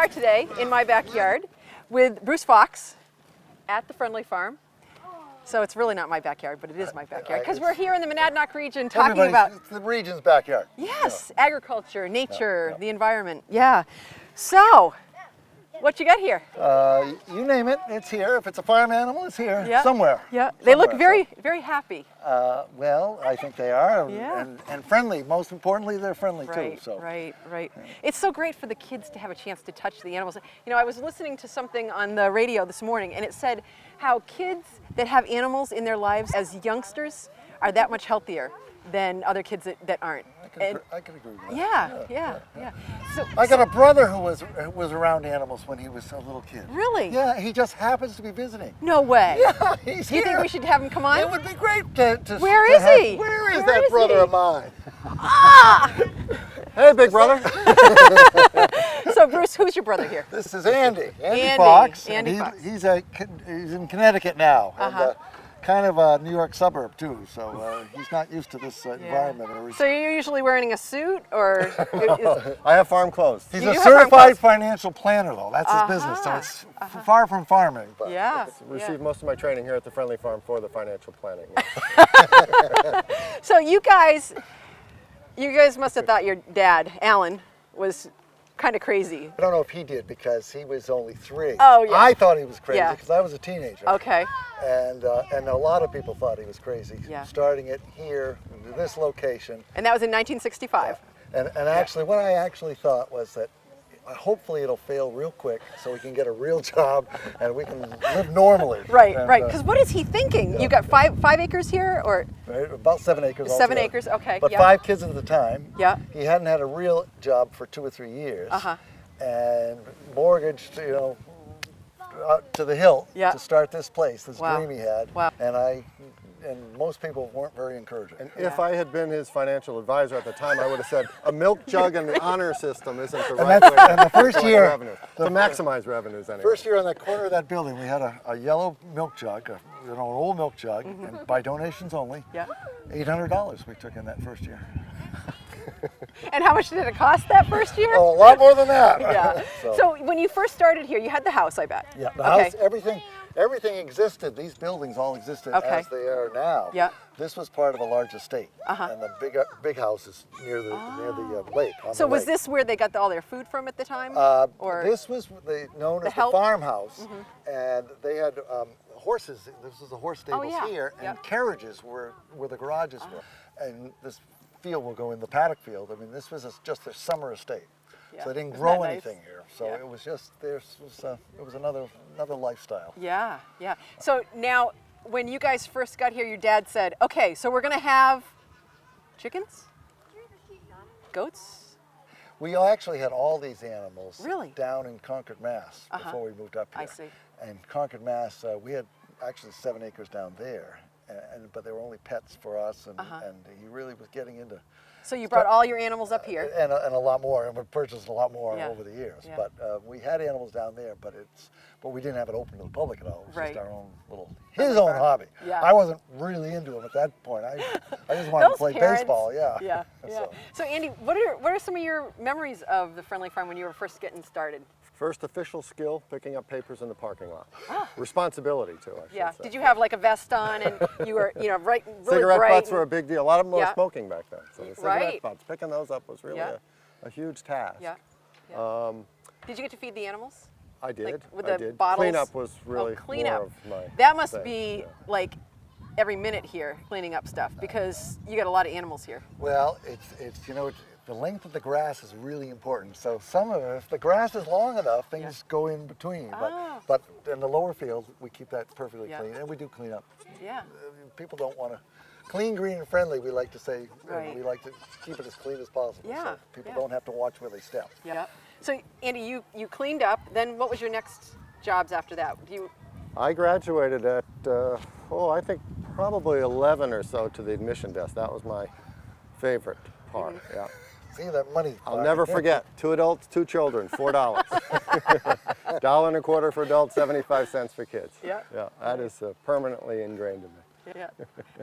here today in my backyard with Bruce Fox at the Friendly Farm. So it's really not my backyard, but it is my backyard because we're here in the Monadnock region talking about it's the region's backyard. Yes, agriculture, nature, the environment. Yeah. So, what you got here? You name it, it's here. If it's a farm animal, it's here somewhere. Yeah. They look very happy. Well, I think they are, Yeah. and friendly. Most importantly, they're friendly too. So. Right. It's so great for the kids to have a chance to touch the animals. You know, I was listening to something on the radio this morning, and it said how kids that have animals in their lives as youngsters are that much healthier than other kids that aren't. I can agree with that. Yeah. So, I got a brother who was around animals when he was a little kid. Really? Yeah, he just happens to be visiting. No way. Yeah, he's Do you here. think we should have him come on? It would be great to Where to is have- he? Where is Where that is brother he? of mine? Ah! Hey, big brother. So Bruce, who's your brother here? This is Andy. Andy Fox. Andy and Fox. He's in Connecticut now. And, kind of a New York suburb too, so he's not used to this environment. So you're usually wearing a suit, or I have farm clothes. He's You a do have farm certified clothes. financial planner, though. That's his business, so it's far from farming. But yeah. Received most of my training here at the Friendly Farm for the financial planning. So you guys must have thought your dad, Alan, was kind of crazy. I don't know if he did because he was only 3. Oh, yeah. I thought he was crazy Yeah. because I was a teenager. Okay. And a lot of people thought he was crazy. Yeah. Starting it here, in this location. And that was in 1965. And actually, what I actually thought was that hopefully it'll fail real quick so we can get a real job and we can live normally. Right. And, Because what is he thinking? You got five acres here, or right, about 7 acres. 7 altogether. acres? Okay. But yeah. 5 kids at the time. Yeah. He hadn't had a real job for 2 or 3 years. And mortgaged, to the hilt Yeah. to start this place, this Wow. dream he had. Wow. And most people weren't very encouraging. And if I had been his financial advisor at the time, I would have said a milk jug and the honor system isn't the right way And the first year, revenue, to maximize revenues anyway. First year on that corner of that building, we had a yellow milk jug, an old milk jug, and by donations only. Yeah. $800 we took in that first year. And how much did it cost that first year? Oh, a lot more than that. Yeah. So when you first started here, you had the house, I bet. Yeah, the Okay. house, everything existed. These buildings all existed as they are now. Yeah. This was part of a large estate, and the big house is near the lake. On So the was lake. this where they got all their food from at the time? Or This was known as the help? farmhouse, and they had horses. This was the horse stables yeah. here, and Yep. carriages were where the garages were. And this field will go in the paddock field. I mean, this was just a summer estate, Yeah. so they didn't Isn't grow that nice? anything here. So Yeah. it was just it was another lifestyle. Yeah. So now, when you guys first got here, your dad said, "Okay, so we're gonna have chickens, goats." We actually had all these animals Really? down in Concord, Mass. Before we moved up here. I see. And Concord, Mass, we had actually 7 acres down there, but they were only pets for us, and he really was getting into. So you brought all your animals up here. And a lot more, and we purchased a lot more Yeah. over the years. Yeah. But we had animals down there, but we didn't have it open to the public at all. It was Right. just our own his own hobby. Yeah. I wasn't really into him at that point. I just wanted to Those play parents. baseball. Yeah. Yeah. So Andy, what are some of your memories of the Friendly Farm when you were first getting started? First official skill, picking up papers in the parking lot. Responsibility too, I should Yeah. say. Did you have like a vest on and you were, really Cigarette bright? butts were a big deal. A lot of them were Yeah. smoking back then. So the cigarette Right. butts, picking those up was really Yeah. a huge task. Yeah. Did you get to feed the animals? I did. Like with I the did. bottles? Cleanup was really cleanup. more of my That must thing. be Yeah. like every minute here cleaning up stuff because you got a lot of animals here. Well, it's the length of the grass is really important. So some of it, if the grass is long enough, things go in between. But in the lower field, we keep that perfectly clean, and we do clean up. Yeah. People don't want to clean, green, and friendly. We like to say Right. we like to keep it as clean as possible. Yeah, So people yeah. don't have to watch where they step. Yeah. So Andy, you cleaned up. Then what was your next jobs after that? I graduated at, I think probably 11 or so to the admission desk. That was my favorite part, yeah. See that money? I'll never forget, 2 adults, 2 children, $4. $1.25 for adults, 75 cents for kids. Yeah. Yeah, that is permanently ingrained in me. Yeah.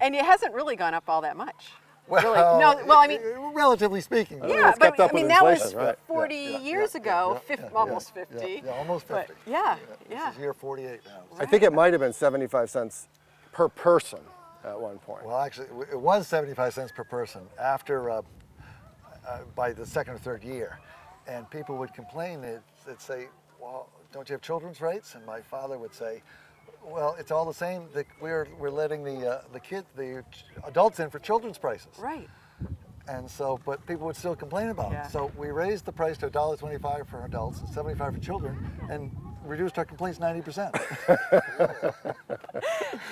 And it hasn't really gone up all that much. Well, really? No, well, I mean, relatively speaking. yeah, it's kept but up I mean with that was inflation, right? 40 years ago, almost 50. Yeah, almost 50. But yeah, This yeah. is year 48 now. I think it might have been 75 cents per person at one point. Well, actually, it was 75 cents per person after, by the second or third year. And people would complain, they'd say, well, don't you have children's rights? And my father would say, well, it's all the same. We're letting the adults in for children's prices. Right. And so, but people would still complain about Yeah. it. So we raised the price to $1.25 for adults and $75 for children, and reduced our complaints 90%.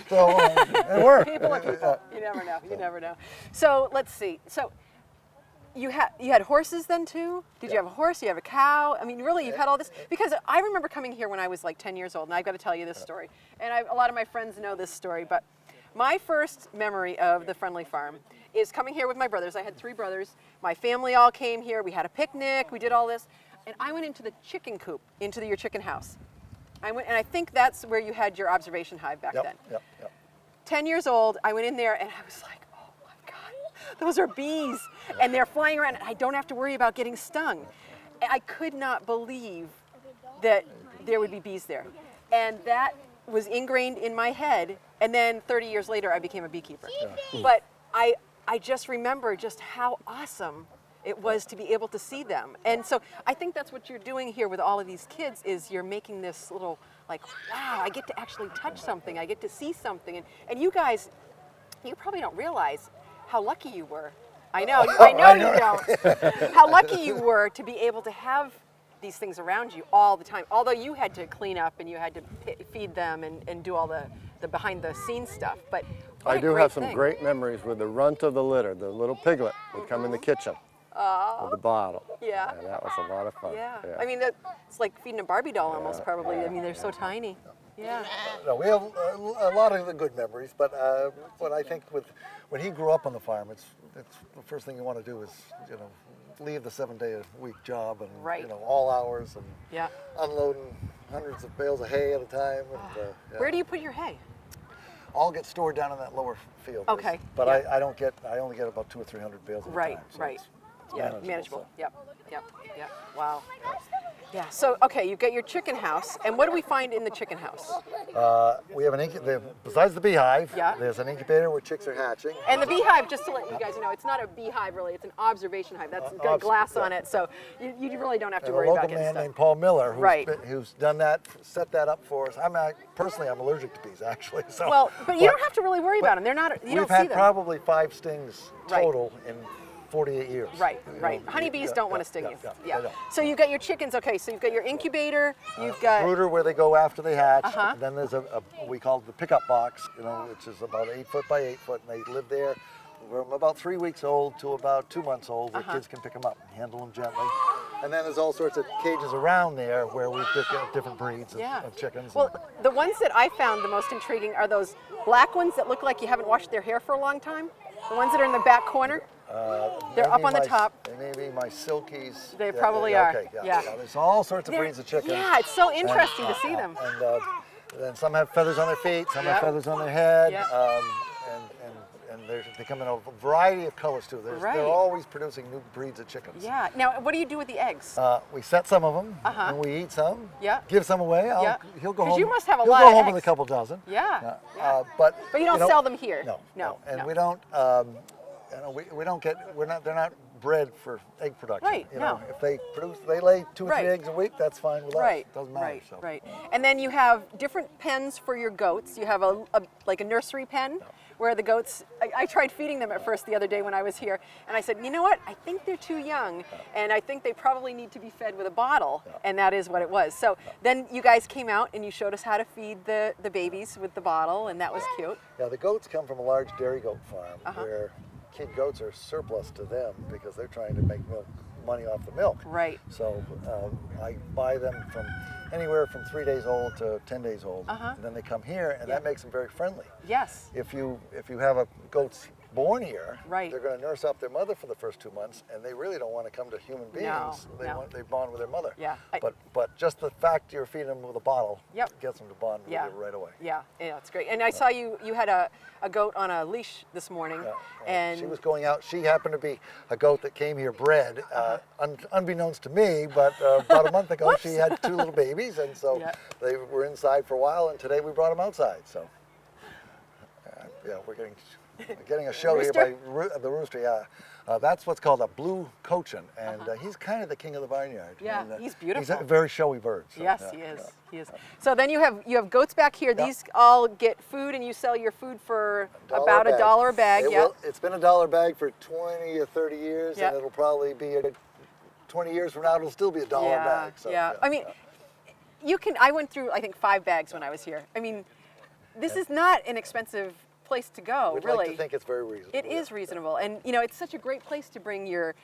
So it worked. People are people. You never know. You never know. So let's see. So you had horses then too? Did you have a horse? You have a cow? I mean, really, you've had all this? Because I remember coming here when I was like 10 years old, and I've got to tell you this story. And a lot of my friends know this story, but my first memory of the Friendly Farm is coming here with my brothers. I had 3 brothers. My family all came here. We had a picnic. We did all this. And I went into the chicken coop, into your chicken house. I went, and I think that's where you had your observation hive back then. Yep. 10 years old, I went in there and I was like, oh my God, those are bees. And they're flying around and I don't have to worry about getting stung. And I could not believe that there would be bees there. And that was ingrained in my head. And then 30 years later, I became a beekeeper. But I just remember just how awesome it was to be able to see them. And so I think that's what you're doing here with all of these kids is you're making this little, like, wow, I get to actually touch something. I get to see something. And you guys, you probably don't realize how lucky you were. I know you don't. How lucky you were to be able to have these things around you all the time. Although you had to clean up and you had to feed them and do all the behind the scenes stuff. But I do have some great memories with the runt of the litter. The little piglet would come in the kitchen with the bottle. Yeah. And that was a lot of fun. Yeah. I mean, it's like feeding a Barbie doll almost, probably. I mean, they're so tiny. Yeah. No, we have a lot of the good memories, but what I think when he grew up on the farm, it's the first thing you want to do is leave the 7-day-a-week job and all hours and unloading hundreds of bales of hay at a time. And, Where do you put your hay? All get stored down in that lower field. Okay. But I only get about 200 or 300 bales at a time. So Right. it's Manageable. Yep. Wow. Yeah. So okay, you've got your chicken house, and what do we find in the chicken house? We have an incubator. Besides the beehive, Yeah. there's an incubator where chicks are hatching. And the beehive, just to let you guys know, it's not a beehive really, it's an observation hive. That's got glass on it, so you really don't have to worry about And a getting local man stuff. named Paul Miller, who's Right. done that, set that up for us. Personally, I'm allergic to bees, actually. So, Well, but you don't have to really worry about them. They're not. You don't we've see had them. probably 5 stings Right. total in 48 years. Right. You know, Honeybees don't want to sting you. Yeah. they don't. So you've got your chickens. Okay. So you've got your incubator. You've got. Brooder where they go after they hatch. Uh-huh. And then there's we call it the pickup box, which is about 8 foot by 8 foot, and they live there from about 3 weeks old to about 2 months old, where kids can pick them up and handle them gently. And then there's all sorts of cages around there where we pick up different breeds of chickens. Well, the ones that I found the most intriguing are those black ones that look like you haven't washed their hair for a long time. The ones that are in the back corner. They're up on the top. They may be my silkies. They probably are. Okay, Yeah. There's all sorts of breeds of chickens. Yeah, it's so interesting to see them. And then some have feathers on their feet, some have Yep. feathers on their head. Yep. And they come in a variety of colors too. Right. They're always producing new breeds of chickens. Yeah. Now, what do you do with the eggs? We set some of them, Uh-huh. and we eat some. Yeah. Give some away. Yeah. He'll go 'Cause home. you must have a he'll lot go of home with a eggs. couple dozen. Yeah. But you don't sell them here. No. And no. we don't. We don't get. They're not bred for egg production. Right, no. If they lay 2 or 3 Right. eggs a week. That's fine with us. Right. Doesn't matter. Right. So. Right. And then you have different pens for your goats. You have like a nursery pen where the goats. I tried feeding them at first the other day when I was here, and I said, you know what? I think they're too young, and I think they probably need to be fed with a bottle, and that is what it was. So then you guys came out and you showed us how to feed the babies with the bottle, and that was cute. Yeah, the goats come from a large dairy goat farm where kid goats are surplus to them because they're trying to make money off the milk. Right. So I buy them from anywhere from 3 days old to 10 days old. And then they come here, and that makes them very friendly. Yes. If you have a goats born here, Right. they're going to nurse up their mother for the first 2 months, and they really don't want to come to human beings. No. They bond with their mother. Yeah. But just the fact you're feeding them with a bottle Yep. gets them to bond with Yeah. you right away. Yeah, it's great. And I saw you had a goat on a leash this morning. Yeah, and she was going out. She happened to be a goat that came here bred, unbeknownst to me, but about a month ago she had 2 little babies, and so Yeah. they were inside for a while, and today we brought them outside. So yeah, we're getting a show here by the rooster. Yeah. That's what's called a blue cochin, and he's kind of the king of the barnyard. Yeah, and, he's beautiful. He's a very showy bird. So, yes, yeah, he is. yeah. He is. So then you have goats back here. Yeah. These all get food, and you sell your food for about $1 $1 a bag. Yeah. It's been $1 a bag for 20 or 30 years, Yeah. and it'll probably be 20 years from now. It'll still be $1 a bag. So, yeah. I mean, you can. I went through I think 5 bags when I was here. I mean, this is not an expensive place to go. We'd really. like to think it's very reasonable. It is reasonable, and it's such a great place to bring your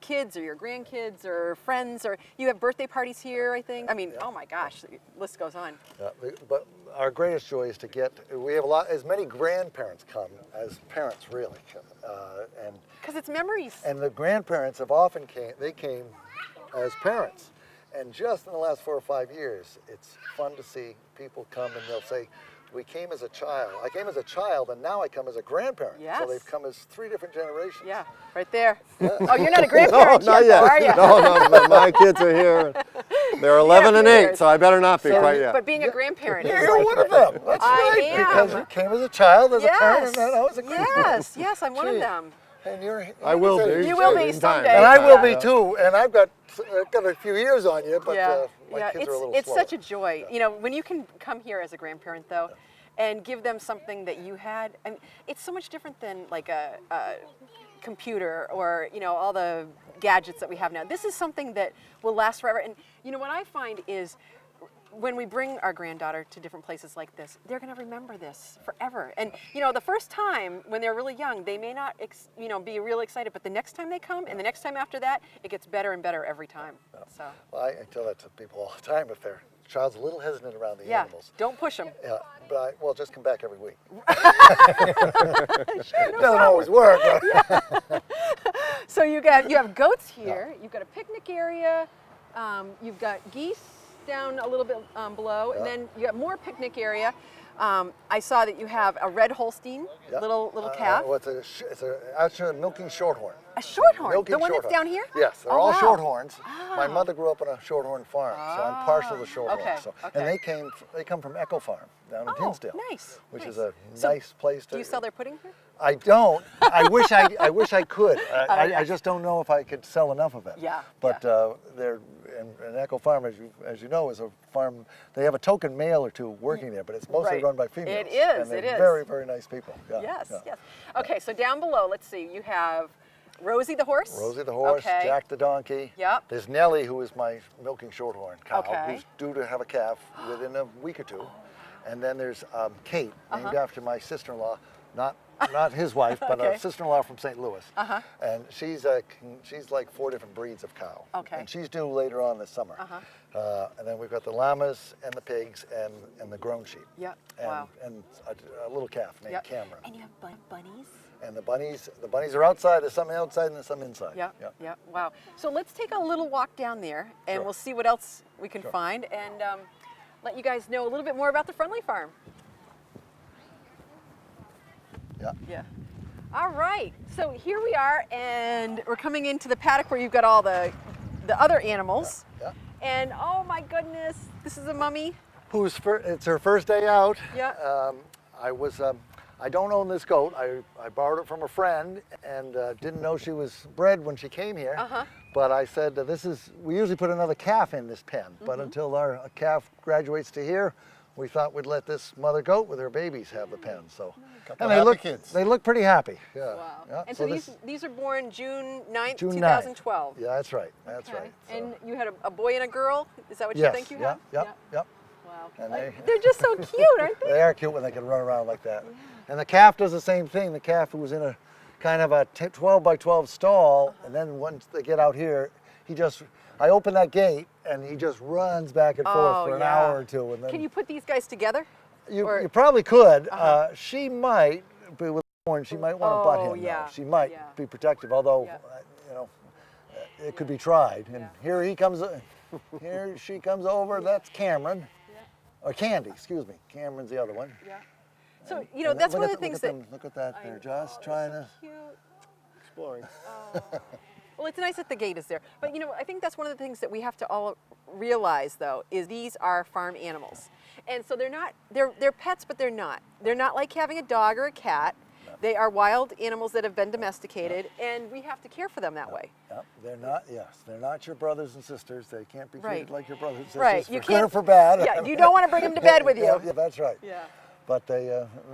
kids or your grandkids or friends, or you have birthday parties here, I think. I mean, oh my gosh, the list goes on. But our greatest joy is to we have as many grandparents come as parents really, and Because it's memories. and the grandparents have often came as parents, and just in the last 4 or 5 years, it's fun to see people come and they'll say, we came as a child. I came as a child, and now I come as a grandparent. Yes. So they've come as 3 different generations. Yeah, right there. Oh, you're not a grandparent not yet, yet. though, are you? No, but my kids are here. They're 11 and 8, years. so I better not be quite yet. But being a grandparent is You're one of them. That's I right. am. Because you came as a child, as a parent, Yes. and then I was a grandparent. Yes, I'm one of Gee. them. And you're. I will be. You will be in time. someday. And I will Yeah. be too. And I've got a few years on you, but yeah, my kids are a little it's slower. such a joy. When you can come here as a grandparent, though, and give them something that you had, and it's so much different than like a computer or all the gadgets that we have now. This is something that will last forever. And what I find is, when we bring our granddaughter to different places like this, they're going to remember this forever. And the first time when they're really young, they may not be really excited, but the next time they come and the next time after that, it gets better and better every time. So Well, I tell that to people all the time if their child's a little hesitant around the yeah, animals. don't push them. Yeah, but just come back every week. It doesn't always work. But So you have goats here. You've got a picnic area. You've got geese down a little bit below, and then you got more picnic area. I saw that you have a red Holstein, Yeah. little calf. Well, it's actually a milking shorthorn. A shorthorn, Milking the one that's shorthorn. down here? Yes, they're Oh, all wow. shorthorns. My Oh. mother grew up on a shorthorn farm, so I'm partial to the shorthorn. okay, So, okay. And they come from Echo Farm down in Oh, Tinsdale, nice, which nice. is a So nice place to. Do you sell their pudding here? I don't. I wish I could. yeah. I just don't know if I could sell enough of it. Yeah, But they're and Echo Farm, as you know, is a farm. They have a token male or two working there, but it's mostly Right. run by females. It is, And they're it is. very, very nice people. Yeah, Yes, yeah. yes. Okay, so down below, let's see, you have Rosie the horse. Rosie the horse, Okay. Jack the donkey. Yep. There's Nellie, who is my milking shorthorn cow, Okay. who's due to have a calf within a week or two. And then there's Kate, named after my sister-in-law, not his wife, but Okay. a sister-in-law from St. Louis. And she's like 4 different breeds of cow. Okay. And she's due later on this summer. And then we've got the llamas and the pigs and the grown sheep. Yep. And, Wow. and a little calf named Yep. Cameron. And you have bunnies? And the bunnies are outside. There's some outside and there's some inside. Yeah, yeah, wow. So let's take a little walk down there, and Sure. we'll see what else we can find, and let you guys know a little bit more about the Friendly Farm. Yeah. Yeah. All right, so here we are, and we're coming into the paddock where you've got all the other animals. Yeah. And oh my goodness, this is a mummy. It's her first day out. Yeah. I don't own this goat. I borrowed it from a friend and didn't know she was bred when she came here. But I said, we usually put another calf in this pen, but until our calf graduates to here, we thought we'd let this mother goat with her babies have the pen. So, Couple and happy kids. they look pretty happy. Yeah. Wow. Yeah. And so these are born June 9th, June 9th. 2012. Yeah, that's right. That's Okay. right. So, And you had a boy and a girl? Is that what you yes. think you Yep. had? Yep. Yep. Wow. And They're just so cute, aren't they? They are cute when they can run around like that. And the calf does the same thing. The calf was in a kind of a 12 by 12 stall, and then once they get out here, I open that gate and he just runs back and forth for an hour or two. And then Can you put these guys together? you probably could. She might, but with horn, she might want to butt him. yeah, Though. She might be protective, although Yeah. it could be tried. And here he comes Here she comes over. That's Cameron. Or Candy, excuse me. Cameron's the other one. Yeah. So, you know, that's one of the things that... Look at that. They're just trying to... Cute. Exploring. Well, it's nice that the gate is there. But, you know, I think that's one of the things that we have to all realize, though, is these are farm animals. And so they're not, they're pets, but they're not. They're not like having a dog or a cat. No. They are wild animals that have been domesticated, and we have to care for them that way. Yep. They're not, they're not your brothers and sisters. They can't be treated like your brothers and sisters, right. You for good or for bad. Yeah, you don't want to bring them to bed with you. Yeah, that's right. Yeah. But they,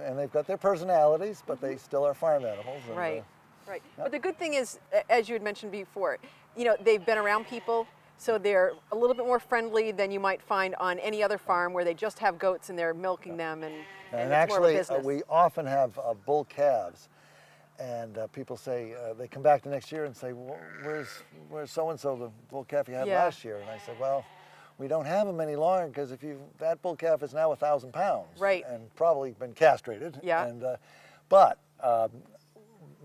and they've got their personalities, but they still are farm animals. And, right, right. Yep. But the good thing is, as you had mentioned before, you know, they've been around people, so they're a little bit more friendly than you might find on any other farm where they just have goats and they're milking them and it's actually, more of a business. We often have bull calves, and people say, they come back the next year and say, well, where's so-and-so, the bull calf you had last year? And I said, well, we don't have them any longer because that bull calf is now 1,000 pounds. Right. And probably been castrated. Yeah. And, but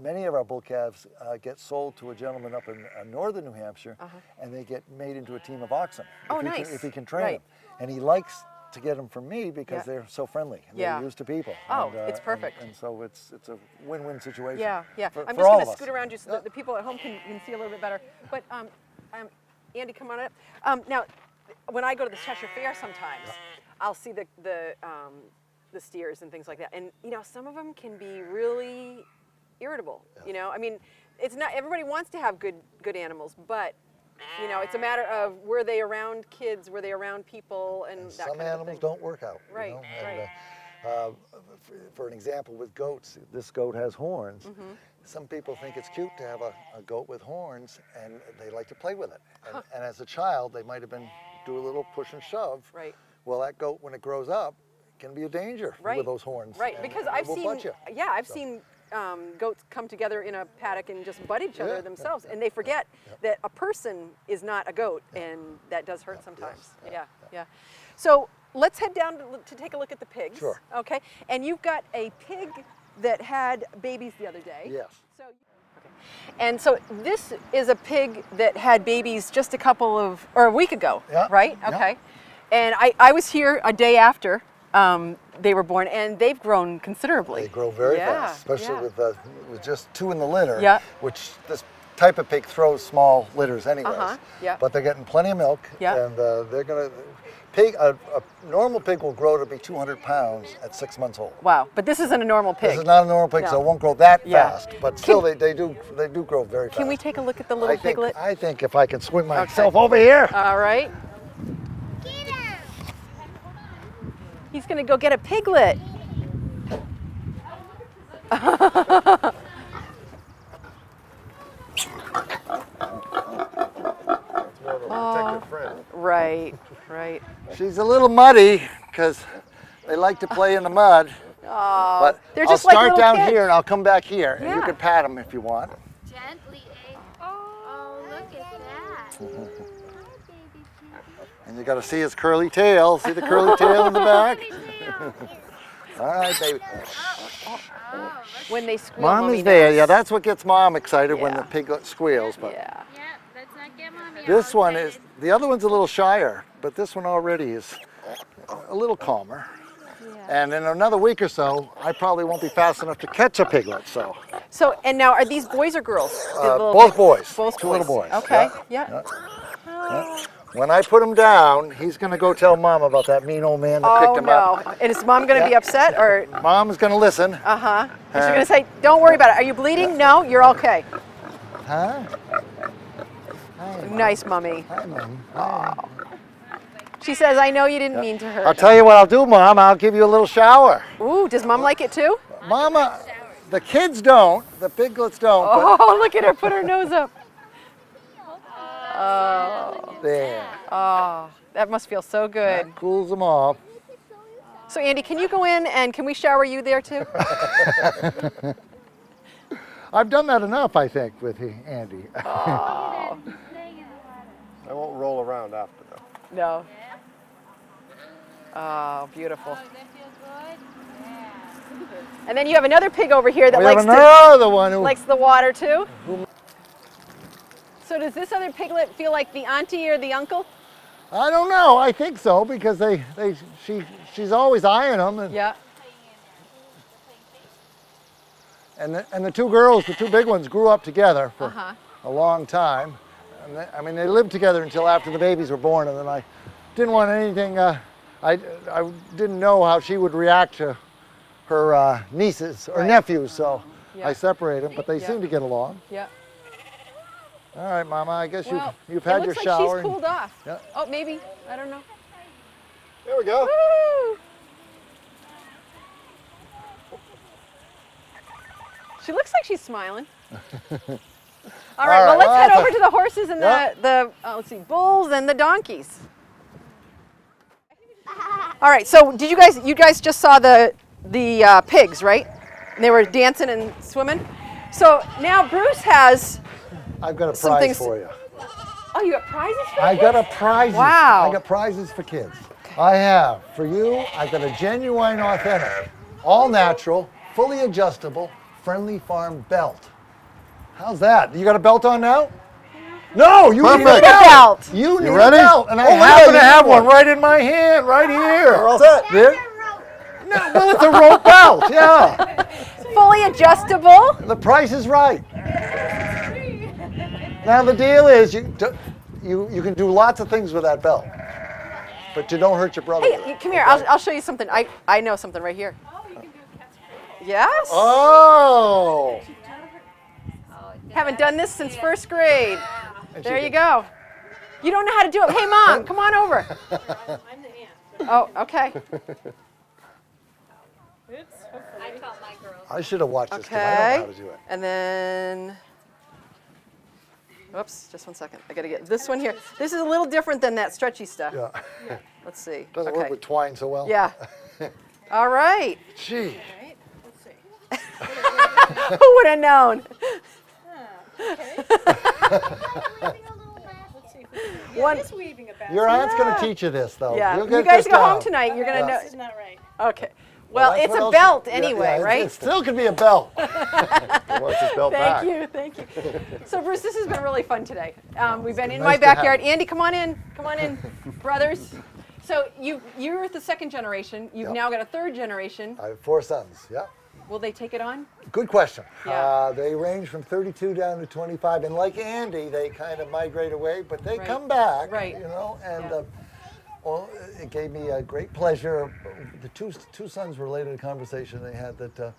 many of our bull calves get sold to a gentleman up in northern New Hampshire, and they get made into a team of oxen. Oh, nice. If he can train right. them. And he likes to get them from me because they're so friendly and they're used to people. Oh, and, it's perfect. And so it's a win-win situation. Yeah, yeah. For, I'm for just all going of to us. scoot around you so that the people at home can see a little bit better. But Andy, come on up. Now, when I go to the Cheshire Fair sometimes, I'll see the steers and things like that. And, you know, some of them can be really irritable, you know? I mean, it's not, everybody wants to have good animals, but, you know, it's a matter of were they around kids, were they around people, and that some kind of animals thing. don't work out. Right, you know? right. And, for an example, with goats, this goat has horns. Some people think it's cute to have a goat with horns, and they like to play with it. And as a child, they might have been do a little push and shove. Right. Well, that goat, when it grows up, can be a danger with those horns. Right, and because it I've will seen, butt you. yeah, I've seen goats come together in a paddock and just butt each other themselves, and they forget that a person is not a goat, and that does hurt sometimes. Yeah. So let's head down to take a look at the pigs. Sure. Okay, and you've got a pig that had babies the other day. Yes. And so this is a pig that had babies just a week ago, right? Okay. And I was here a day after they were born, and they've grown considerably. They grow very fast, especially with just 2 in the litter, which this type of pig throws small litters anyways. But they're getting plenty of milk, and they're going to... A normal pig will grow to be 200 pounds at 6 months old. Wow, but this isn't a normal pig. This is not a normal pig, so it won't grow that fast. But still, they do grow very fast. Can we take a look at the little piglet? I think if I can swing myself over here. All right. Get him. He's going to go get a piglet. Protective friend. Right. She's a little muddy because they like to play in the mud. Oh, But they're I'll just like start little down kids. here and I'll come back here, and you Yeah. can pat them if you want. Gently, eh? Oh, look at that. Hi, baby pig. And you got to see his curly tail. See the curly tail in the back? All right, baby. When they squeal, Mom Mommy is there. knows. Yeah, that's what gets Mom excited when Yeah. the piglet squeals. But Yeah. Yeah, let's not get mommy this all one is, excited. the other one's a little shyer, but this one already is a little calmer. And in another week or so, I probably won't be fast enough to catch a piglet. So And now, are these boys or girls? The little both pig- boys. Both Two little boys. Okay. Yeah. When I put him down, he's going to go tell Mom about that mean old man that picked him up. And is Mom going to be upset, or? Mom's going to listen. Is she going to say, "Don't worry about it. Are you bleeding? No, you're okay." Huh? Nice, Mommy. Hi, Mom. She says, "I know you didn't mean to hurt." I'll tell you what I'll do, Mom. I'll give you a little shower. Ooh, does Mom like it too? Mama, the kids don't. The piglets don't. Oh, look at her put her nose up. Oh, But there. oh, that must feel so good. That cools them off. So, Andy, can you go in and can we shower you there too? I've done that enough, I think, with Andy. Oh, I won't roll around after though. no. Oh, beautiful. Does that feel good? Yeah. And then you have another pig over here that We have likes another one who likes the water too. So does this other piglet feel like the auntie or the uncle? I don't know. I think so because she's always eyeing them. And, Yeah. and the two girls, the two big ones, grew up together for Uh-huh. a long time. And I mean, they lived together until after the babies were born, and then I didn't want anything. I didn't know how she would react to her nieces or Right. nephews, so Yeah. I separated them. But they Yeah. seem to get along. Yeah. All right, Mama. I guess Well, you've had your it looks shower. like she's and- cooled off. Yeah. Oh, maybe. I don't know. There we go. Woo! She looks like she's smiling. All right, well, right, let's well, head that's over a- to the horses and Yeah. the let's see, bulls and the donkeys. All right, so you guys just saw the pigs, right? And they were dancing and swimming. So now Bruce has, I've got a Some prize things- for you. oh, you got prizes for I the got a kids? prizes. Wow. I got prizes for kids. I have for you. I got a genuine, authentic, all natural, fully adjustable, Friendly Farm belt. How's that? You got a belt on now? No, you need a Perfect. belt. You need ready? a belt, and I Oh, look at happen that, to you have need one one. right in my hand, right here. We're all set. There- No, well, it's a rope belt. Yeah, Fully adjustable. the price is right. Now the deal is you can do lots of things with that belt, but you don't hurt your brother. with Hey, it, come here. okay? I'll show you something. I know something right here. Yes. Oh. Haven't done this since first grade. And There she you did. go. You don't know how to do it. Hey, Mom, come on over. Oh, okay. I taught my girls. I should have watched this because I don't know Okay. how to do it. And then, whoops, just one second. I gotta get this one here. This is a little different than that stretchy stuff. Yeah. Let's see. Doesn't Okay. work with twine so well. Yeah. All right. Gee. Who would have known? One. Your aunt's going Yeah. to teach you this, though. Yeah. You'll You get guys this go home down. tonight. You're gonna Yeah. know. This is not right. Okay. Well, that's it's what a else- belt yeah, anyway, yeah, right? It still could be a belt. He wants his belt back. Thank you, thank you. So Bruce, this has been really fun today. We've been in nice my to have backyard. you. Andy, come on in, brothers. So you're the second generation. You've Yep. now got a third generation. I have 4 sons. Yeah. Will they take it on? Good question. Yeah. They range from 32 down to 25, and like Andy, they kind of migrate away, but they Right. come back. Right. You know, and Yeah. well, it gave me a great pleasure. The two sons related a conversation they had that,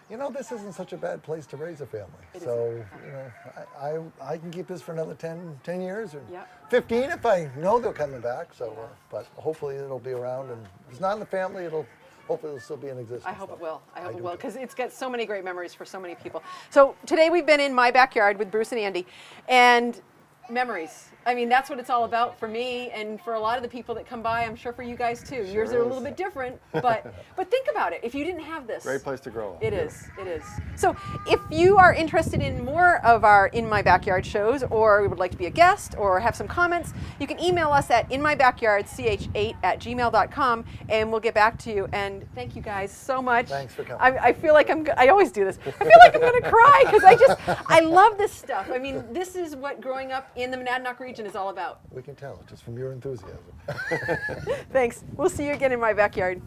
you know, this isn't such a bad place to raise a family. So, you know, I can keep this for another 10 years or Yeah. 15 if I know they're coming back. So, but hopefully it'll be around, and if it's not in the family, hopefully it'll still be in existence. I hope it will. I hope do it will, too. because it's got so many great memories for so many people. So today we've been in my backyard with Bruce and Andy, and memories. I mean, that's what it's all about for me and for a lot of the people that come by. I'm sure for you guys too. Yours are a is. little bit different, but think about it. If you didn't have this, Great place to grow up. It is. It is. So if you are interested in more of our In My Backyard shows, or would like to be a guest or have some comments, you can email us at inmybackyardch8@gmail.com, and we'll get back to you. And thank you guys so much. Thanks for coming. I feel like I always do this. I feel like I'm going to cry because I love this stuff. I mean, this is what growing up in the Monadnock region is all about. We can tell just from your enthusiasm. Thanks. We'll see you again in my backyard.